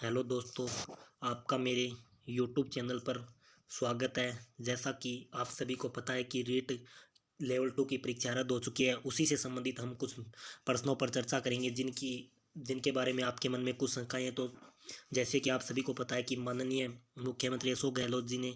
Hello दोस्तों, आपका मेरे यूट्यूब चैनल पर स्वागत है। जैसा कि आप सभी को पता है कि रीट लेवल 2 की परीक्षा रद्द हो चुकी है। उसी से संबंधित हम कुछ प्रश्नों पर चर्चा करेंगे जिनके बारे में आपके मन में कुछ शंकाएं हैं। तो जैसे कि आप सभी को पता है कि माननीय मुख्यमंत्री अशोक गहलोत जी ने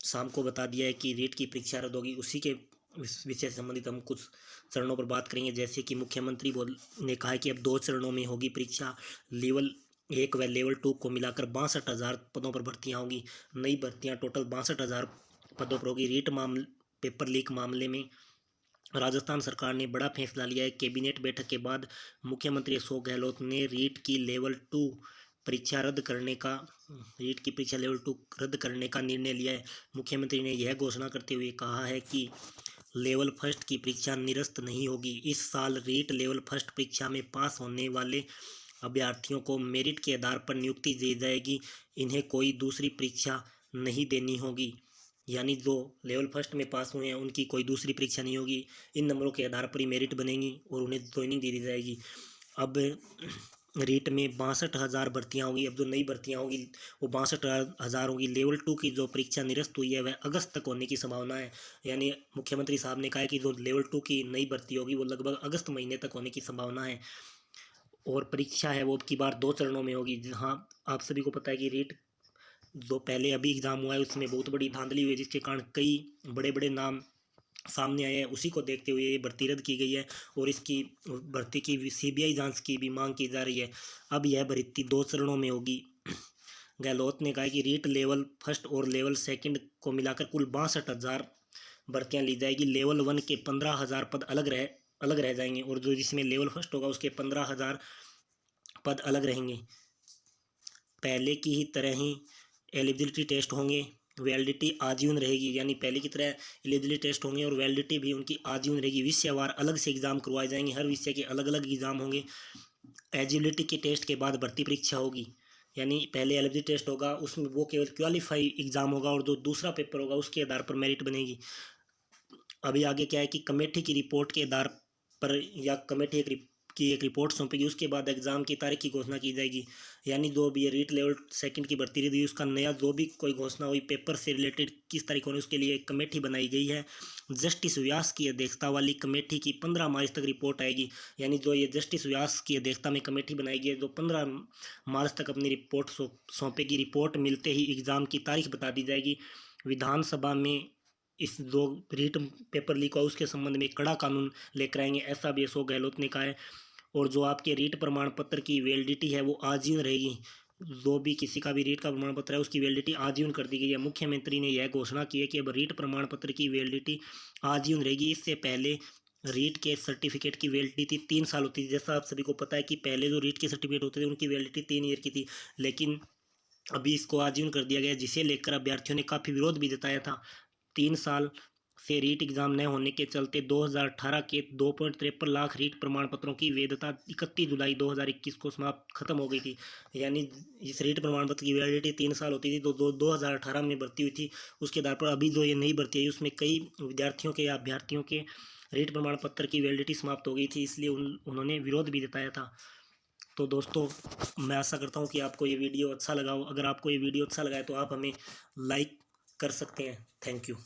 शाम को बता दिया है कि रीट की परीक्षा रद्द होगी। उसी के विषय से संबंधित हम कुछ चरणों पर बात करेंगे। जैसे कि मुख्यमंत्री ने कहा है कि अब 2 चरणों में होगी परीक्षा। लेवल 1 व लेवल 2 को मिलाकर 62,000 पदों पर भर्तियां होंगी। नई भर्तियां टोटल 62,000 पदों पर होगी। रीट मामले पेपर लीक मामले में राजस्थान सरकार ने बड़ा फैसला लिया है। कैबिनेट बैठक के बाद मुख्यमंत्री अशोक गहलोत ने रीट की लेवल 2 परीक्षा रद्द करने का रीट की परीक्षा लेवल 2 रद्द करने का निर्णय लिया है। मुख्यमंत्री ने यह घोषणा करते हुए कहा है कि लेवल फर्स्ट की परीक्षा निरस्त नहीं होगी। इस साल रीट लेवल फर्स्ट परीक्षा में पास होने वाले अभ्यर्थियों को मेरिट के आधार पर नियुक्ति दी जाएगी। इन्हें कोई दूसरी परीक्षा नहीं देनी होगी। यानी जो लेवल फर्स्ट में पास हुए हैं उनकी कोई दूसरी परीक्षा नहीं होगी। इन नंबरों के आधार पर ही मेरिट बनेगी और उन्हें ज्वाइनिंग दे दी जाएगी। अब रीट में 62,000 भर्तियाँ होंगी। अब जो नई भर्तियाँ होंगी वो 62,000 होंगी। लेवल 2 की जो परीक्षा निरस्त हुई है वह अगस्त तक होने की संभावना है। यानी मुख्यमंत्री साहब ने कहा है कि जो लेवल 2 की नई भर्ती होगी वो लगभग अगस्त महीने तक होने की संभावना है। और परीक्षा है वो अब की बार 2 चरणों में होगी। जहाँ आप सभी को पता है कि रीट जो पहले अभी एग्ज़ाम हुआ है उसमें बहुत बड़ी धांधली हुई है, जिसके कारण कई बड़े बड़े नाम सामने आए हैं। उसी को देखते हुए ये भर्ती रद्द की गई है और इसकी भर्ती की सीबीआई जांच की भी मांग की जा रही है। अब यह भर्ती 2 चरणों में होगी। गहलोत ने कहा कि रीट लेवल फर्स्ट और लेवल सेकंड को मिलाकर कुल 62,000 भर्तियां ली जाएगी। लेवल 1 के 15,000 पद अलग रह जाएंगे और जो जिसमें लेवल फर्स्ट होगा उसके 15,000 पद अलग रहेंगे। पहले की ही तरह ही एलिजिबिलिटी टेस्ट होंगे। वैलिडिटी आजीवन रहेगी। यानी पहले की तरह एलिजिबिलिटी टेस्ट होंगे और वैलिडिटी भी उनकी आजीवन रहेगी। विषयवार अलग से एग्ज़ाम करवाए जाएंगे। हर विषय के अलग अलग एग्ज़ाम होंगे। एलिजिबिलिटी के टेस्ट के बाद भर्ती परीक्षा होगी। यानी पहले एलिजिबिलिटी टेस्ट होगा, उसमें वो केवल क्वालिफाई एग्ज़ाम होगा और जो दूसरा पेपर होगा उसके आधार पर मेरिट बनेगी। अभी आगे क्या है कि कमेटी की रिपोर्ट के आधार पर या कमेटी की एक रिपोर्ट सौंपेगी। उसके बाद एग्ज़ाम की तारीख की घोषणा की जाएगी। यानी जो भी रीट लेवल सेकंड की भर्ती रही उसका नया जो भी कोई घोषणा हुई पेपर से रिलेटेड किस तारीख होने उसके लिए एक कमेटी बनाई गई है। जस्टिस व्यास की अध्यक्षता वाली कमेटी की 15 मार्च तक रिपोर्ट आएगी। यानी जो ये जस्टिस व्यास की अध्यक्षता में कमेटी बनाई गई है जो 15 मार्च तक अपनी रिपोर्ट सौंपेगी। रिपोर्ट मिलते ही एग्ज़ाम की तारीख बता दी जाएगी। विधानसभा में इस जो रीट पेपर लीक हुआ उसके संबंध में कड़ा कानून लेकर आएंगे, ऐसा भी अशोक गहलोत ने कहा है। और जो आपके रीट प्रमाण पत्र की वैलिडिटी है वो आजीवन रहेगी। जो भी किसी का भी रीट का प्रमाण पत्र है उसकी वैलिडिटी आजीवन कर दी गई है। मुख्यमंत्री ने यह घोषणा की है कि अब रीट प्रमाण पत्र की वैलिडिटी आजीवन रहेगी। इससे पहले रीट के सर्टिफिकेट की वैलिडिटी 3 साल होती थी। जैसा आप सभी को पता है कि पहले जो रीट के सर्टिफिकेट होते थे उनकी वैलिडिटी 3 ईयर की थी, लेकिन अभी इसको आजीवन कर दिया गया, जिसे लेकर अभ्यर्थियों ने काफ़ी विरोध भी जताया था। 3 साल से रीट एग्ज़ाम न होने के चलते 2018 के 2.53 लाख रीट प्रमाण पत्रों की वैधता 31 जुलाई 2021 को समाप्त खत्म हो गई थी। यानी इस रीट प्रमाण पत्र की वैलिडिटी 3 साल होती थी। तो 2018 में भर्ती हुई थी। उसके आधार पर अभी जो ये नई भर्ती आई उसमें कई विद्यार्थियों के या अभ्यर्थियों के रीट प्रमाण पत्र की वैलिडिटी समाप्त हो गई थी, इसलिए उन्होंने विरोध भी जताया था। तो दोस्तों, मैं आशा करता हूँ कि आपको ये वीडियो अच्छा लगा हो। अगर आपको ये वीडियो अच्छा लगा है तो आप हमें लाइक कर सकते हैं। Thank you.